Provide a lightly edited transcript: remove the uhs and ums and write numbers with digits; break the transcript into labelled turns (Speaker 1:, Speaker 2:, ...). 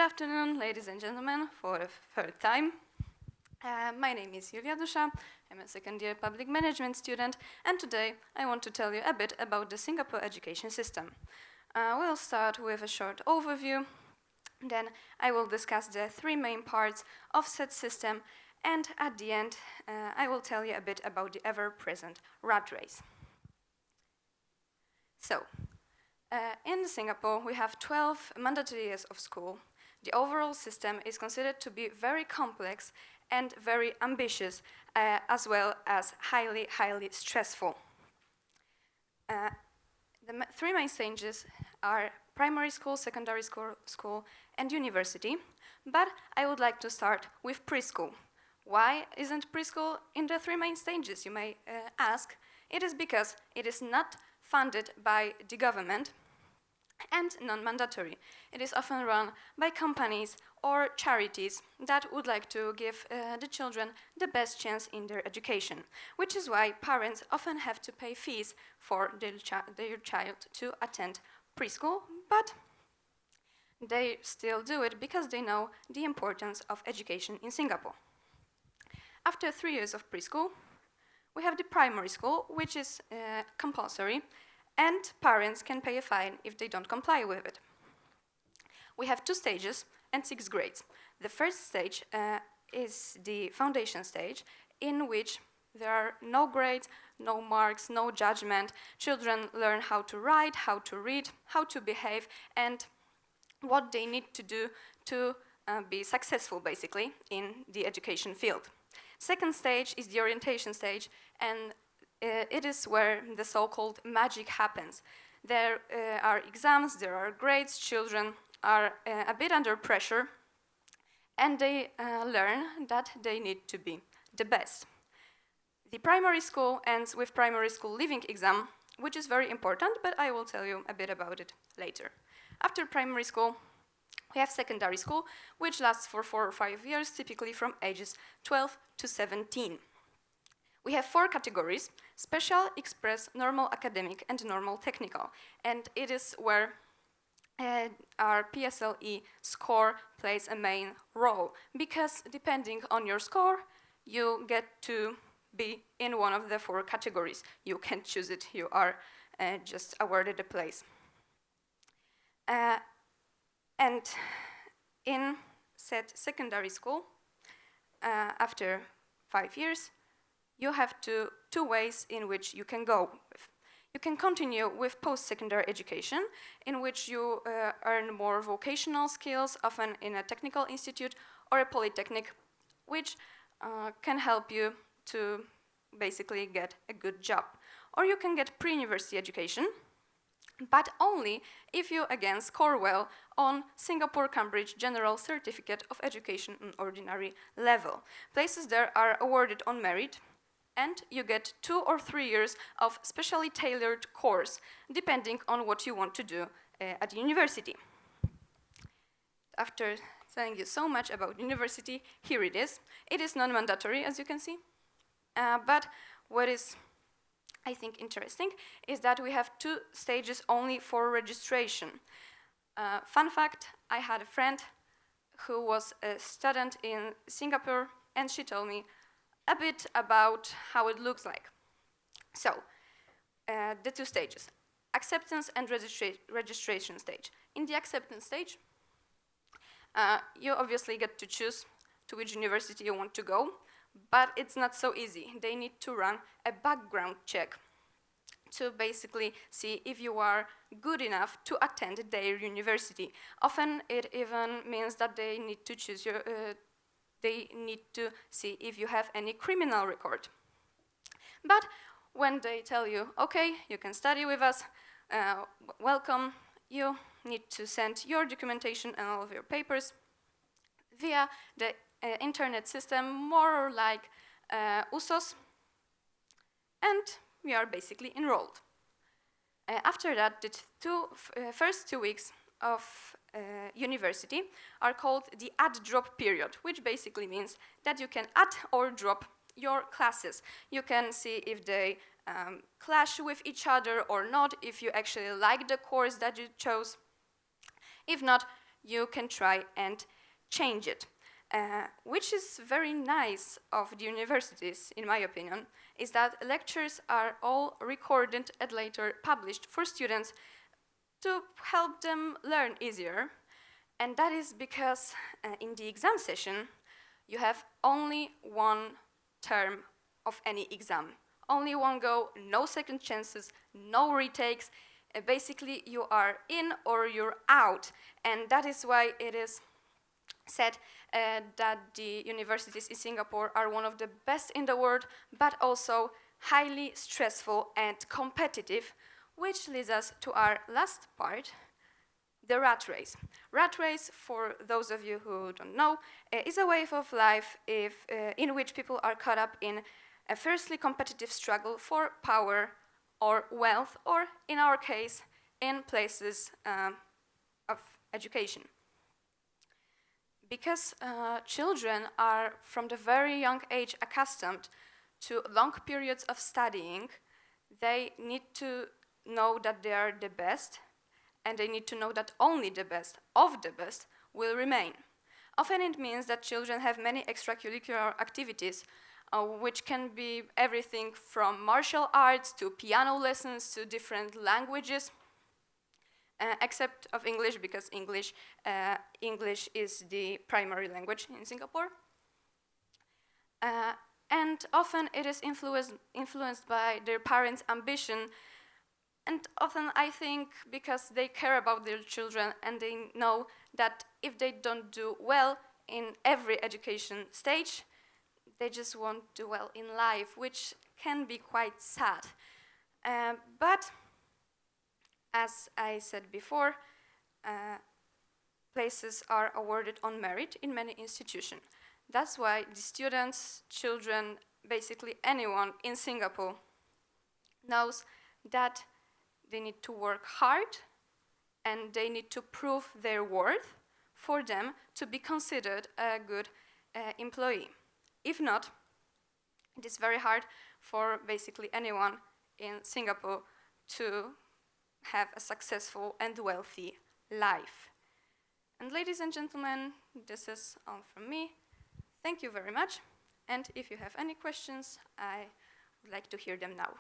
Speaker 1: afternoon, ladies and gentlemen, for the third time. My name is Dusza. I'm a second-year public management student, and today I want to tell you a bit about the Singapore education system. We'll start with a short overview, then I will discuss the three main parts of said system, and at the end I will tell you a bit about the ever-present rat race. So, in Singapore, we have 12 mandatory years of school. The overall system is considered to be very complex and very ambitious, as well as highly stressful. The three main stages are primary school, secondary school, and university. But I would like to start with preschool. Why isn't preschool in the three main stages, you may ask? It is because it is not funded by the government and non-mandatory. It is often run by companies or charities that would like to give the children the best chance in their education, which is why parents often have to pay fees for their child to attend preschool, but they still do it because they know the importance of education in Singapore. After 3 years of preschool, we have the primary school, which is compulsory, and parents can pay a fine if they don't comply with it. We have 2 stages and 6 grades. The first stage is the foundation stage, in which there are no grades, no marks, no judgment. Children learn how to write, how to read, how to behave, and what they need to do to be successful, basically, in the education field. Second stage is the orientation stage, and it is where the so-called magic happens. There are exams, there are grades, children are a bit under pressure, and they learn that they need to be the best. The primary school ends with primary school leaving exam, which is very important, but I will tell you a bit about it later. After primary school, we have secondary school, which lasts for 4 or 5 years, typically from ages 12 to 17. We have 4 categories: special, express, normal academic, and normal technical. And it is where our PSLE score plays a main role, because depending on your score, you get to be in one of the 4 categories. You can choose it, you are just awarded a place. And in said secondary school, after 5 years, you have 2 ways in which you can go with. You can continue with post-secondary education, in which you earn more vocational skills, often in a technical institute or a polytechnic, which can help you to basically get a good job. Or you can get pre-university education, but only if you again score well on Singapore-Cambridge General Certificate of Education on Ordinary Level. Places there are awarded on merit, and you get 2 or 3 years of specially tailored course, depending on what you want to do at university. After telling you so much about university, here it is. It is non-mandatory, as you can see, but what is, I think, interesting is that we have 2 stages only for registration. Fun fact, I had a friend who was a student in Singapore, and she told me a bit about how it looks like. So, the 2 stages, acceptance and registration stage. In the acceptance stage, you obviously get to choose to which university you want to go, but it's not so easy. They need to run a background check to basically see if you are good enough to attend their university. Often it even means that they need to choose your they need to see if you have any criminal record. But when they tell you, okay, you can study with us, welcome, you need to send your documentation and all of your papers via the internet system, more like USOS, and we are basically enrolled. After that, the first 2 weeks of university are called the add-drop period, which basically means that you can add or drop your classes. You can see if they clash with each other or not, if you actually like the course that you chose. If not, you can try and change it. Which is very nice of the universities, in my opinion, is that lectures are all recorded and later published for students to help them learn easier. And that is because in the exam session, you have only one term of any exam. Only one go, no second chances, no retakes. Basically, you are in or you're out. And that is why it is said that the universities in Singapore are one of the best in the world, but also highly stressful and competitive, which leads us to our last part, the rat race. Rat race, for those of you who don't know, is a way of life in which people are caught up in a fiercely competitive struggle for power or wealth, or in our case, in places of education. Because children are from the very young age accustomed to long periods of studying, they need to know that they are the best, and they need to know that only the best of the best will remain. Often it means that children have many extracurricular activities, which can be everything from martial arts to piano lessons to different languages, except of English, because English is the primary language in Singapore. And often it is influenced by their parents' ambition, and often I think because they care about their children and they know that if they don't do well in every education stage, they just won't do well in life, which can be quite sad. But as I said before, places are awarded on merit in many institutions. That's why the students, children, basically anyone in Singapore knows that they need to work hard and they need to prove their worth for them to be considered a good employee. If not, it is very hard for basically anyone in Singapore to have a successful and wealthy life. And ladies and gentlemen, this is all from me. Thank you very much. And if you have any questions, I would like to hear them now.